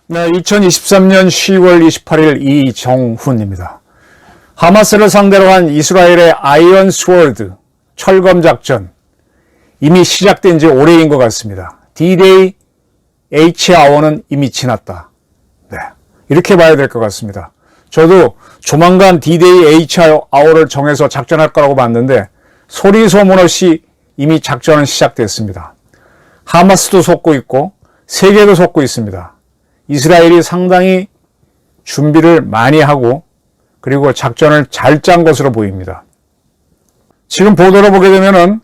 네, 2023년 10월 28일 이정훈입니다. 하마스를 상대로 한 이스라엘의 아이언 스워드 철검 작전 이미 시작된 지 오래인 것 같습니다. D-Day H아워는 이미 지났다. 네, 이렇게 봐야 될 것 같습니다. 저도 조만간 D-Day H아워를 정해서 작전할 거라고 봤는데 소리 소문 없이 이미 작전은 시작됐습니다. 하마스도 속고 있고 세계도 속고 있습니다. 이스라엘이 상당히 준비를 많이 하고 그리고 작전을 잘 짠 것으로 보입니다. 지금 보도를 보게 되면은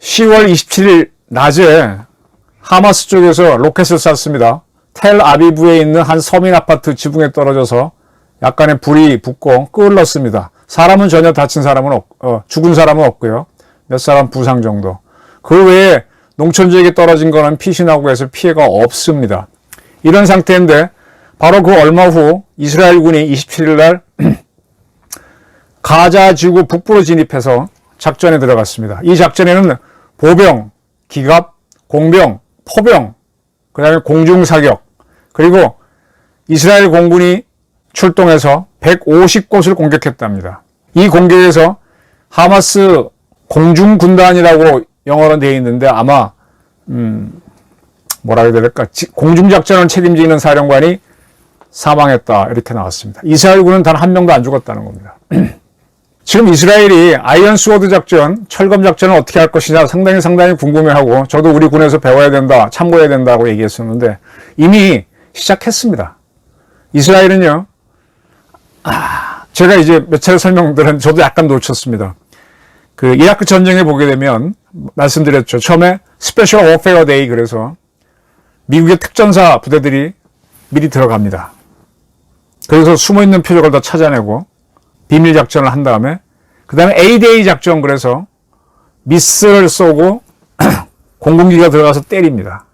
10월 27일 낮에 하마스 쪽에서 로켓을 쐈습니다. 텔아비브에 있는 한 서민 아파트 지붕에 떨어져서 약간의 불이 붙고 끓었습니다. 사람은 전혀 다친 사람은 죽은 사람은 없고요. 몇 사람 부상 정도. 그 외에 농촌 지역에 떨어진 거는 피신하고 해서 피해가 없습니다. 이런 상태인데 바로 그 얼마 후 이스라엘군이 27일 날 가자 지구 북부로 진입해서 작전에 들어갔습니다. 이 작전에는 보병, 기갑, 공병, 포병, 그 다음에 공중사격, 그리고 이스라엘 공군이 출동해서 150곳을 공격했답니다. 이 공격에서 하마스 공중군단이라고 영어로 되어 있는데 아마 뭐라 해야 될까? 공중작전을 책임지는 사령관이 사망했다 이렇게 나왔습니다. 이스라엘군은 단 한 명도 안 죽었다는 겁니다. 지금 이스라엘이 아이언 스워드 작전, 철검 작전을 어떻게 할 것이냐 상당히 궁금해하고 저도 우리 군에서 배워야 된다, 참고해야 된다고 얘기했었는데 이미 시작했습니다. 이스라엘은요, 제가 이제 몇 차례 설명들은 저도 약간 놓쳤습니다. 그 이라크 전쟁에 보게 되면 말씀드렸죠. 처음에 스페셜 워페어 데이 그래서 미국의 특전사 부대들이 미리 들어갑니다. 그래서 숨어있는 표적을 다 찾아내고 비밀 작전을 한 다음에 그 다음에 A-Day 작전 그래서 미스를 쏘고 공군기가 들어가서 때립니다.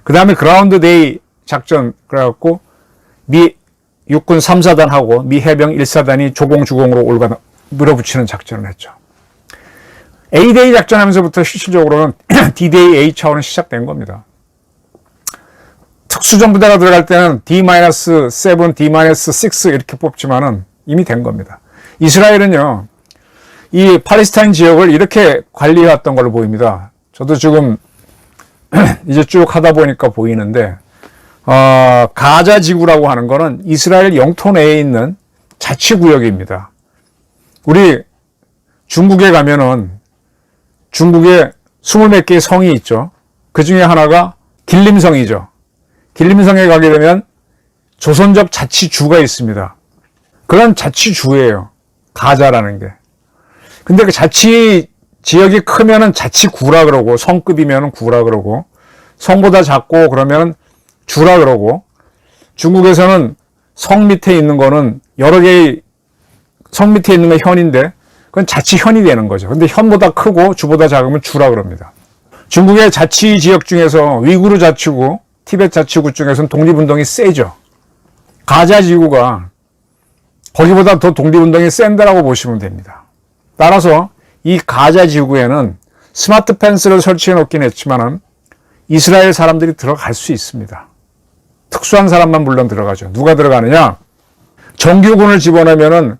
그 다음에 그라운드 데이 작전 그래갖고 미 육군 3사단하고 미 해병 1사단이 조공주공으로 밀어붙이는 작전을 했죠. A-Day 작전하면서부터 실질적으로는 D-Day H차원은 시작된 겁니다. 특수전부대가 들어갈 때는 D-7, D-6 이렇게 뽑지만은 이미 된 겁니다. 이스라엘은요, 이 팔레스타인 지역을 이렇게 관리해왔던 걸로 보입니다. 저도 지금 이제 쭉 하다 보니까 보이는데, 가자 지구라고 하는 거는 이스라엘 영토 내에 있는 자치구역입니다. 우리 중국에 가면은 중국에 20몇 개의 성이 있죠. 그 중에 하나가 길림성이죠. 길림성에 가게 되면 조선족 자치주가 있습니다. 그런 자치주예요. 가자라는 게. 근데 그 자치 지역이 크면은 자치구라 그러고 성급이면은 구라 그러고 성보다 작고 그러면 주라 그러고 중국에서는 성 밑에 있는 거는 여러 개의 성 밑에 있는 건 현인데 그건 자치현이 되는 거죠. 근데 현보다 크고 주보다 작으면 주라 그럽니다. 중국의 자치 지역 중에서 위구르 자치구, 티베트 자치구 중에서는 독립운동이 세죠. 가자 지구가 거기보다 더 독립운동이 센 데라고 보시면 됩니다. 따라서 이 가자 지구에는 스마트 펜스를 설치해 놓긴 했지만은 이스라엘 사람들이 들어갈 수 있습니다. 특수한 사람만 물론 들어가죠. 누가 들어가느냐? 정규군을 집어넣으면은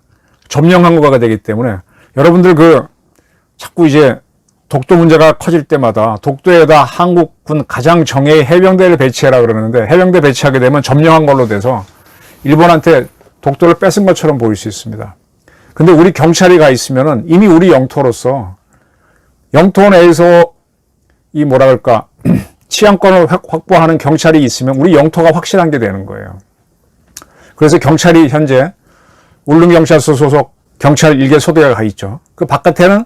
점령항구가 되기 때문에 여러분들 자꾸 이제 독도 문제가 커질 때마다 독도에다 한국군 가장 정예의 해병대를 배치해라 그러는데 해병대 배치하게 되면 점령한 걸로 돼서 일본한테 독도를 뺏은 것처럼 보일 수 있습니다. 근데 우리 경찰이 가 있으면은 이미 우리 영토로서 영토 내에서 이 뭐라 그럴까 치안권을 확보하는 경찰이 있으면 우리 영토가 확실한 게 되는 거예요. 그래서 경찰이 현재 울릉경찰서 소속 경찰 1개 소대가 가 있죠. 그 바깥에는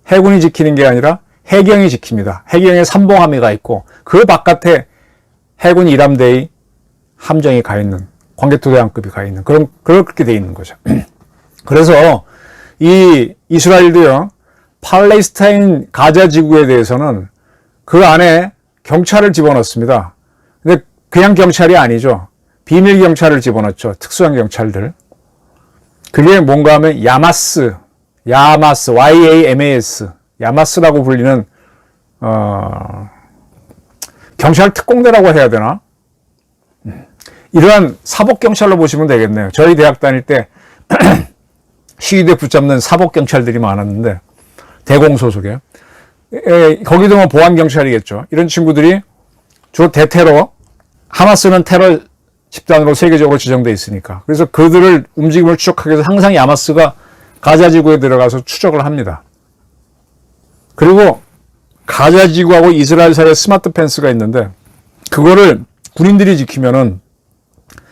해군이 지키는 게 아니라 해경이 지킵니다. 해경에 삼봉함이 있고 그 바깥에 해군 1함대의 함정이 가 있는 광개토대왕급이 가 있는 그렇게 돼 있는 거죠. 그래서 이 이스라엘도요, 팔레스타인 가자 지구에 대해서는 그 안에 경찰을 집어넣습니다. 근데 그냥 경찰이 아니죠. 비밀 경찰을 집어넣죠. 특수한 경찰들. 그게 뭔가 하면 야마스, YAMAS, 야마스라고 불리는 경찰 특공대라고 해야 되나? 이러한 사법경찰로 보시면 되겠네요. 저희 대학 다닐 때 시위대 붙잡는 사법경찰들이 많았는데, 대공 소속에. 거기도 뭐 보안경찰이겠죠. 이런 친구들이 주로 대테러, 하마스는 테러 집단으로 세계적으로 지정돼 있으니까. 그래서 그들을 움직임을 추적하기 위해서 항상 야마스가 가자지구에 들어가서 추적을 합니다. 그리고 가자지구하고 이스라엘 사이에 스마트 펜스가 있는데, 그거를 군인들이 지키면은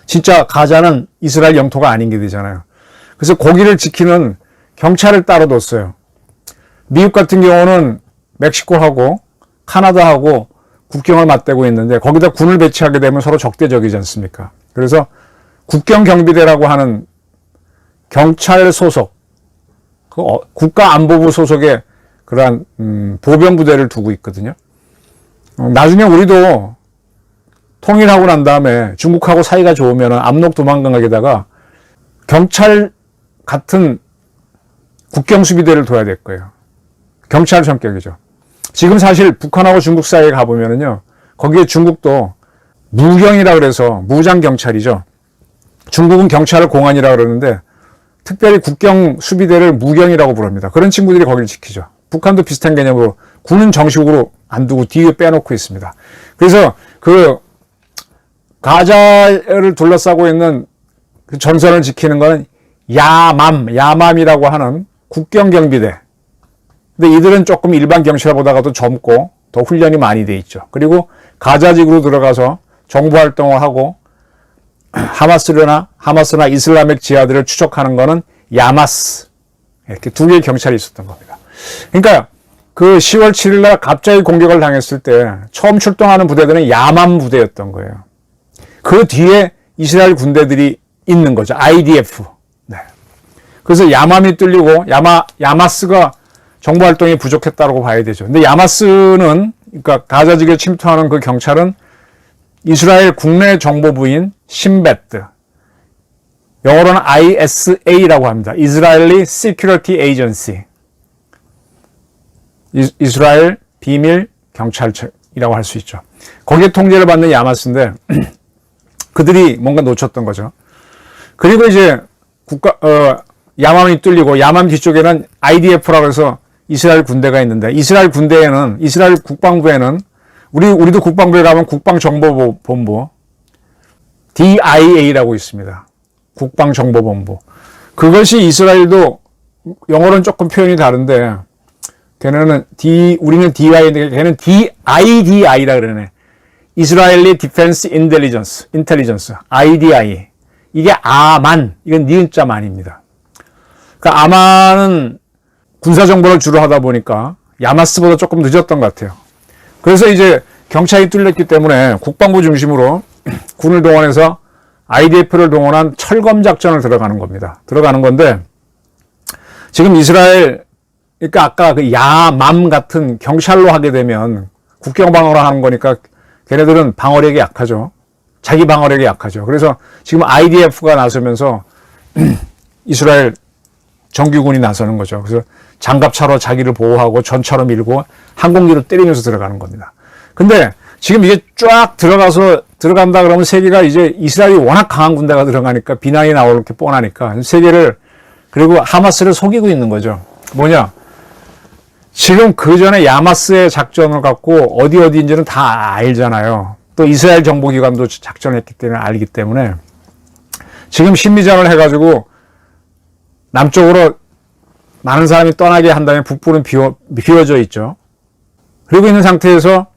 진짜 가자는 이스라엘 영토가 아닌 게 되잖아요. 그래서 거기를 지키는 경찰을 따로 뒀어요. 미국 같은 경우는 멕시코하고 카나다하고 국경을 맞대고 있는데, 거기다 군을 배치하게 되면 서로 적대적이지 않습니까? 그래서 국경경비대라고 하는 경찰 소속, 국가안보부 소속의 그러한 보병부대를 두고 있거든요. 나중에 우리도 통일하고 난 다음에 중국하고 사이가 좋으면 압록 도망강에다가 경찰 같은 국경수비대를 둬야 될 거예요. 경찰 성격이죠. 지금 사실 북한하고 중국 사이에 가보면은요, 거기에 중국도 무경이라 그래서 무장경찰이죠. 중국은 경찰을 공안이라 그러는데, 특별히 국경수비대를 무경이라고 부릅니다. 그런 친구들이 거기를 지키죠. 북한도 비슷한 개념으로 군은 정식으로 안 두고 뒤에 빼놓고 있습니다. 그래서 그 가자를 둘러싸고 있는 그 전선을 지키는 거는 야맘이라고 하는 국경경비대. 근데 이들은 조금 일반 경찰보다도 젊고 더 훈련이 많이 돼 있죠. 그리고 가자지구로 들어가서 정보활동을 하고 하마스나 이슬람의 지하들을 추적하는 거는 야마스. 이렇게 두 개의 경찰이 있었던 겁니다. 그러니까 그 10월 7일 날 갑자기 공격을 당했을 때 처음 출동하는 부대들은 야맘 부대였던 거예요. 그 뒤에 이스라엘 군대들이 있는 거죠. IDF. 네. 그래서 야맘이 뚫리고 야마스가 정보활동이 부족했다고 봐야 되죠. 근데 야마스는, 그러니까 가자지구에 침투하는 그 경찰은 이스라엘 국내 정보부인 신베트, 영어로는 ISA라고 합니다. Israeli Security Agency. 이스라엘 비밀 경찰청이라고 할 수 있죠. 거기에 통제를 받는 야마스인데 그들이 뭔가 놓쳤던 거죠. 그리고 이제 야맘이 뚫리고 야맘 뒤쪽에는 IDF라고 해서 이스라엘 군대가 있는데, 이스라엘 국방부에는 우리도 국방부에 가면 국방정보본부 DIA라고 있습니다. 국방정보본부. 그것이 이스라엘도 영어로는 조금 표현이 다른데, 우리는 DIA인데 걔는 DIDI라 그러네. Israeli Defense Intelligence, IDI. 이게 아만, 이건 니은자만입니다. 그러니까 아만은 군사정보를 주로 하다 보니까 야마스보다 조금 늦었던 것 같아요. 그래서 이제 경찰이 뚫렸기 때문에 국방부 중심으로 군을 동원해서 IDF를 동원한 철검 작전을 들어가는 겁니다. 들어가는 건데, 지금 이스라엘, 그러니까 아까 그 야맘 같은 경찰로 하게 되면 국경 방어를 하는 거니까 걔네들은 방어력이 약하죠. 자기 방어력이 약하죠. 그래서 지금 IDF가 나서면서 이스라엘 정규군이 나서는 거죠. 그래서 장갑차로 자기를 보호하고 전차로 밀고 항공기로 때리면서 들어가는 겁니다. 근데 지금 이게 쫙 들어간다 그러면 세계가 이제 이스라엘이 워낙 강한 군대가 들어가니까 비난이 나올 게 뻔하니까 세계를, 그리고 하마스를 속이고 있는 거죠. 뭐냐? 지금 그 전에 야마스의 작전을 갖고 어디인지는 다 알잖아요. 또 이스라엘 정보기관도 작전을 했기 때문에 알기 때문에 지금 심리전을 해가지고 남쪽으로 많은 사람이 떠나게 한 다음에 북부는 비워져 있죠. 그리고 있는 상태에서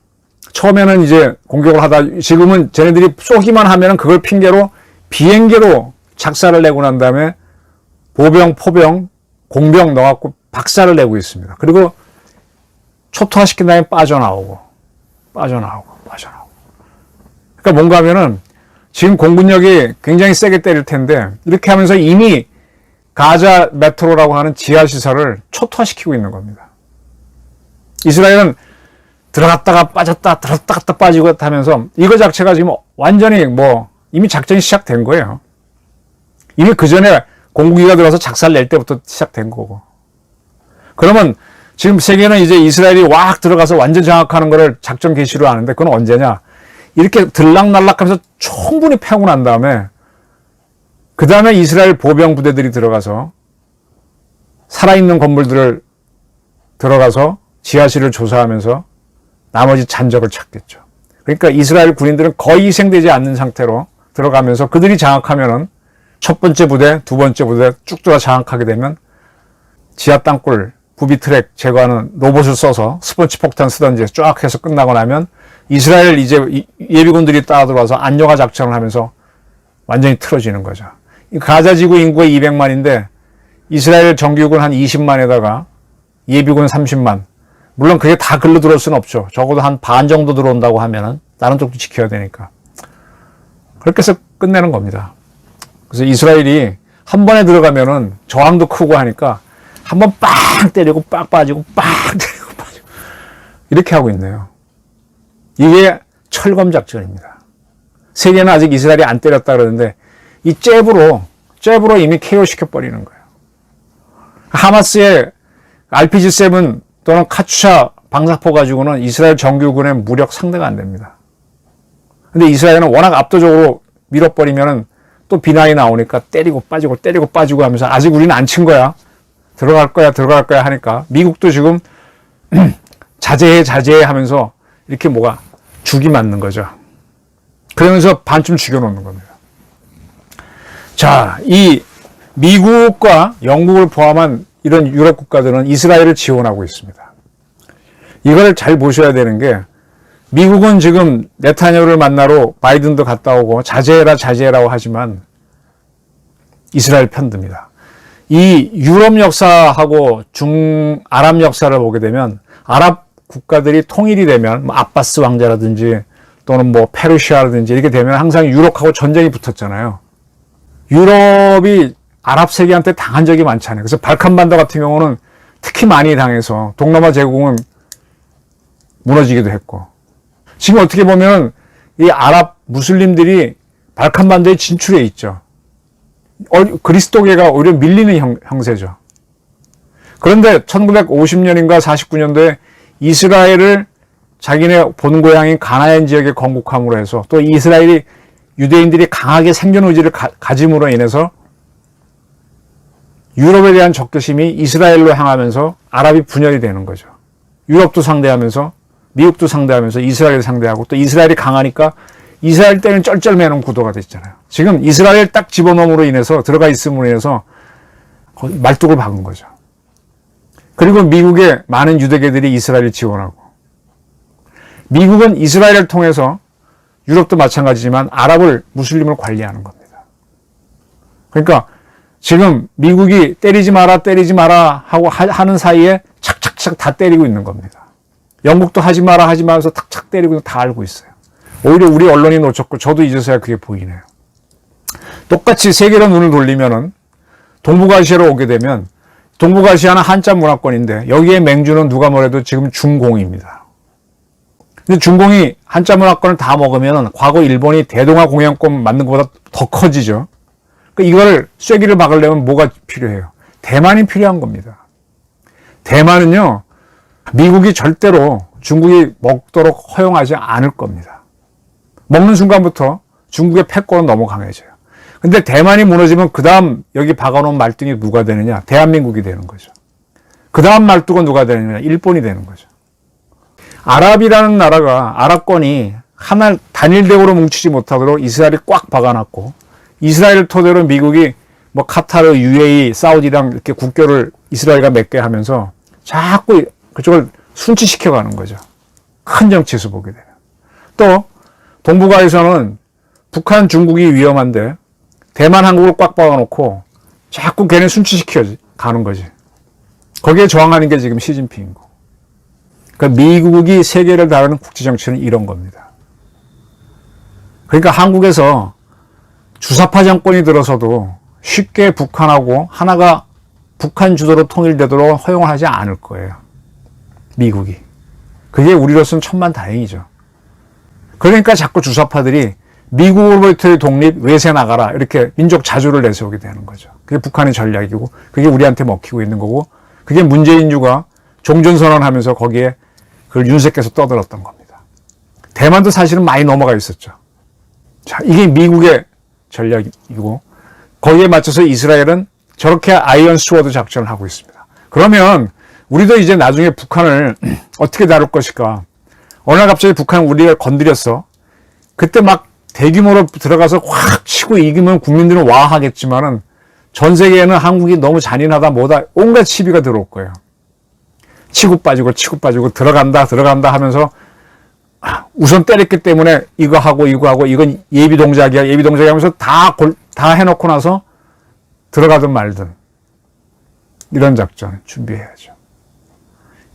처음에는 이제 공격을 하다, 지금은 쟤네들이 쏘기만 하면은 그걸 핑계로 비행기로 작사를 내고 난 다음에 보병, 포병, 공병 넣어갖고 박살을 내고 있습니다. 그리고 초토화시킨 다음에 빠져나오고. 그러니까 뭔가 하면은 지금 공군력이 굉장히 세게 때릴 텐데 이렇게 하면서 이미 가자 메트로라고 하는 지하시설을 초토화시키고 있는 겁니다. 이스라엘은 들어갔다가 빠졌다, 들어갔다 빠지고 하면서 이거 자체가 지금 완전히 이미 작전이 시작된 거예요. 이미 그 전에 공군기가 들어서 작살 낼 때부터 시작된 거고. 그러면 지금 세계는 이제 이스라엘이 왁 들어가서 완전 장악하는 거를 작전 개시로 하는데 그건 언제냐? 이렇게 들락날락하면서 충분히 패고 난 다음에 그 다음에 이스라엘 보병 부대들이 들어가서 살아있는 건물들을 들어가서 지하실을 조사하면서 나머지 잔적을 찾겠죠. 그러니까 이스라엘 군인들은 거의 희생되지 않는 상태로 들어가면서 그들이 장악하면은 첫 번째 부대, 두 번째 부대 쭉 들어 장악하게 되면 지하 땅굴, 부비 트랙 제거하는 로봇을 써서 스펀지 폭탄 쓰던지 쫙 해서 끝나고 나면 이스라엘 이제 예비군들이 따라 들어와서 안정화 작전을 하면서 완전히 틀어지는 거죠. 가자 지구 인구가 200만인데 이스라엘 정규군 한 20만에다가 예비군 30만. 물론 그게 다 글로 들어올 수는 없죠. 적어도 한 반 정도 들어온다고 하면은 다른 쪽도 지켜야 되니까. 그렇게 해서 끝내는 겁니다. 그래서 이스라엘이 한 번에 들어가면은 저항도 크고 하니까 한 번 빵 때리고 빡 빠지고 빵 때리고 빠지고 이렇게 하고 있네요. 이게 철검 작전입니다. 세계는 아직 이스라엘이 안 때렸다 그러는데 이 잽으로 이미 KO 시켜버리는 거예요. 하마스의 RPG-7 또는 카투샤 방사포 가지고는 이스라엘 정규군의 무력 상대가 안 됩니다. 근데 이스라엘은 워낙 압도적으로 밀어버리면은 또 비난이 나오니까 때리고 빠지고 하면서 아직 우리는 안 친 거야. 들어갈 거야 하니까 미국도 지금 자제해 하면서 이렇게 뭐가 죽이 맞는 거죠. 그러면서 반쯤 죽여놓는 겁니다. 자, 이 미국과 영국을 포함한 이런 유럽 국가들은 이스라엘을 지원하고 있습니다. 이걸 잘 보셔야 되는 게 미국은 지금 네타냐후를 만나러 바이든도 갔다 오고 자제해라고 하지만 이스라엘 편듭니다. 이 유럽 역사하고 중아랍 역사를 보게 되면 아랍 국가들이 통일이 되면 뭐 아바스 왕자라든지 또는 뭐 페르시아라든지 이렇게 되면 항상 유럽하고 전쟁이 붙었잖아요. 유럽이 아랍 세계한테 당한 적이 많잖아요. 그래서 발칸반도 같은 경우는 특히 많이 당해서 동남아 제국은 무너지기도 했고 지금 어떻게 보면 이 아랍 무슬림들이 발칸반도에 진출해 있죠. 그리스도계가 오히려 밀리는 형세죠. 그런데 1950년인가 49년도에 이스라엘을 자기네 본고향인 가나안 지역에 건국함으로 해서 또 이스라엘이 유대인들이 강하게 생존 의지를 가짐으로 인해서 유럽에 대한 적개심이 이스라엘로 향하면서 아랍이 분열이 되는 거죠. 유럽도 상대하면서 미국도 상대하면서 이스라엘을 상대하고 또 이스라엘이 강하니까 이스라엘 때는 쩔쩔매는 구도가 됐잖아요. 지금 이스라엘 딱 집어넣음으로 인해서 들어가 있음으로 인해서 말뚝을 박은 거죠. 그리고 미국의 많은 유대계들이 이스라엘을 지원하고 미국은 이스라엘을 통해서 유럽도 마찬가지지만 아랍을 무슬림을 관리하는 겁니다. 그러니까 지금 미국이 때리지 마라 하고 하는 사이에 착착착 다 때리고 있는 겁니다. 영국도 하지 마라 하면서 탁탁 때리고 다 알고 있어요. 오히려 우리 언론이 놓쳤고 저도 이제서야 그게 보이네요. 똑같이 세계로 눈을 돌리면은 동북아시아로 오게 되면 동북아시아는 한자 문화권인데 여기에 맹주는 누가 뭐래도 지금 중공입니다. 근데 중공이 한자 문화권을 다 먹으면 과거 일본이 대동아 공영권 만든 것보다 더 커지죠. 그러니까 이걸 쐐기를 박으려면 뭐가 필요해요? 대만이 필요한 겁니다. 대만은요, 미국이 절대로 중국이 먹도록 허용하지 않을 겁니다. 먹는 순간부터 중국의 패권은 너무 강해져요. 근데 대만이 무너지면 그 다음 여기 박아놓은 말뚝이 누가 되느냐? 대한민국이 되는 거죠. 그 다음 말뚝은 누가 되느냐? 일본이 되는 거죠. 아랍이라는 나라가 아랍권이 하나 단일대우로 뭉치지 못하도록 이스라엘이 꽉 박아놨고 이스라엘을 토대로 미국이 뭐 카타르, UAE, 사우디랑 이렇게 국교를 이스라엘과 맺게 하면서 자꾸 그쪽을 순치시켜가는 거죠. 큰 정치에서 보게 되면. 또 동북아에서는 북한, 중국이 위험한데 대만, 한국을 꽉 박아놓고 자꾸 걔네 순치시켜 가는 거지. 거기에 저항하는 게 지금 시진핑이고. 그러니까 미국이 세계를 다루는 국제정치는 이런 겁니다. 그러니까 한국에서 주사파 정권이 들어서도 쉽게 북한하고 하나가 북한 주도로 통일되도록 허용을 하지 않을 거예요. 미국이. 그게 우리로서는 천만다행이죠. 그러니까 자꾸 주사파들이 미국으로부터의 독립, 외세 나가라 이렇게 민족 자주를 내세우게 되는 거죠. 그게 북한의 전략이고 그게 우리한테 먹히고 있는 거고 그게 문재인주가 종전선언하면서 거기에 그걸 윤석께서 떠들었던 겁니다. 대만도 사실은 많이 넘어가 있었죠. 자, 이게 미국의 전략이고 거기에 맞춰서 이스라엘은 저렇게 아이언 스워드 작전을 하고 있습니다. 그러면 우리도 이제 나중에 북한을 어떻게 다룰 것일까? 어느 날 갑자기 북한 우리가 건드렸어. 그때 막 대규모로 들어가서 확 치고 이기면 국민들은 와 하겠지만은 전 세계에는 한국이 너무 잔인하다 뭐다 온갖 시비가 들어올 거예요. 치고 빠지고 들어간다 하면서 우선 때렸기 때문에 이거 하고 이건 예비 동작이야 하면서 다 해놓고 나서 들어가든 말든 이런 작전 준비해야죠.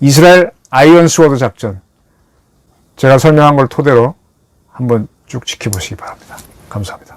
이스라엘 아이언 스워드 작전 제가 설명한 걸 토대로 한번 쭉 지켜보시기 바랍니다. 감사합니다.